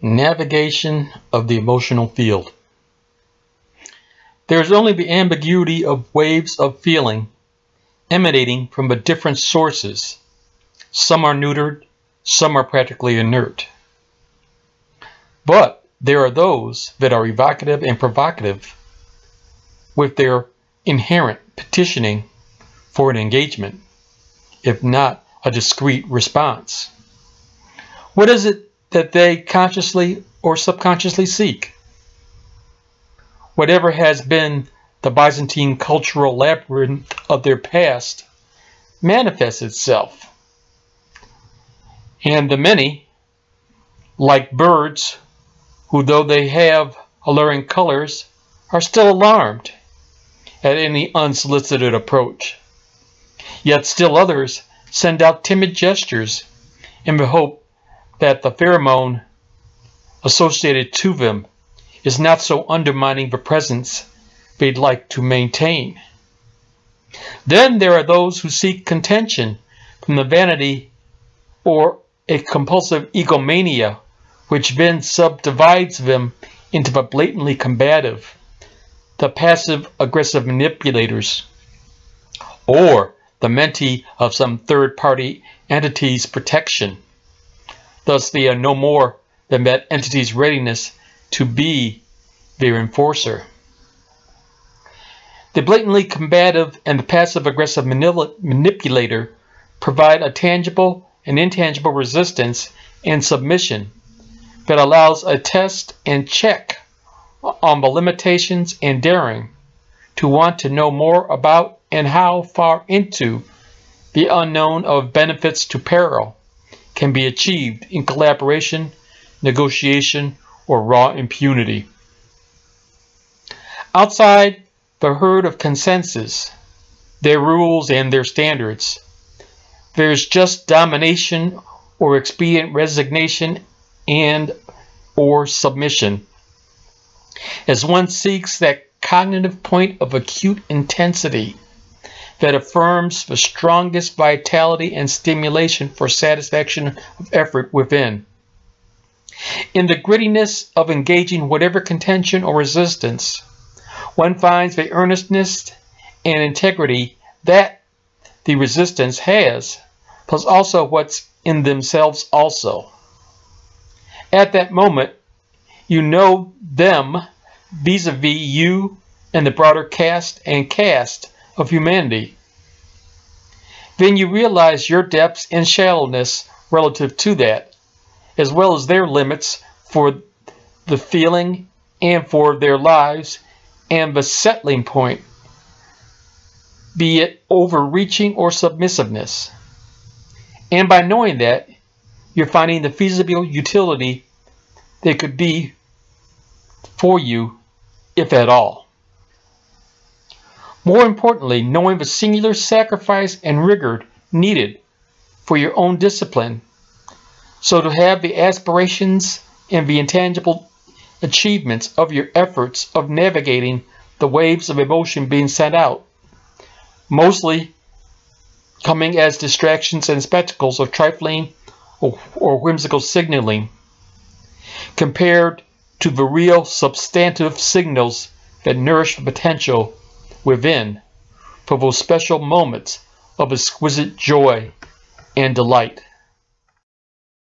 Navigation of the emotional field. There is only the ambiguity of waves of feeling emanating from different sources. Some are neutered, some are practically inert. But there are those that are evocative and provocative with their inherent petitioning for an engagement, if not a discrete response. What is it that they consciously or subconsciously seek? Whatever has been the Byzantine cultural labyrinth of their past manifests itself. And the many, like birds, who though they have alluring colors, are still alarmed at any unsolicited approach. Yet still others send out timid gestures in the hope that the pheromone associated to them is not so undermining the presence they'd like to maintain. Then there are those who seek contention from the vanity or a compulsive egomania, which then subdivides them into the blatantly combative, the passive-aggressive manipulators, or the mentee of some third-party entity's protection. Thus they are no more than that entity's readiness to be their enforcer. The blatantly combative and the passive-aggressive manipulator provide a tangible and intangible resistance and submission that allows a test and check on the limitations and daring to want to know more about and how far into the unknown of benefits to peril can be achieved in collaboration, negotiation, or raw impunity. Outside the herd of consensus, their rules and their standards, there's just domination or expedient resignation and or submission. As one seeks that cognitive point of acute intensity that affirms the strongest vitality and stimulation for satisfaction of effort within. In the grittiness of engaging whatever contention or resistance, one finds the earnestness and integrity that the resistance has, plus also what's in themselves also. At that moment, you know them vis-a-vis you and the broader cast of humanity. Then you realize your depths and shallowness relative to that, as well as their limits for the feeling and for their lives, and the settling point, be it overreaching or submissiveness. And by knowing that, you're finding the feasible utility they could be for you, if at all. More importantly, knowing the singular sacrifice and rigor needed for your own discipline, so to have the aspirations and the intangible achievements of your efforts of navigating the waves of emotion being sent out, mostly coming as distractions and spectacles of trifling or whimsical signaling, compared to the real substantive signals that nourish the potential within for those special moments of exquisite joy and delight.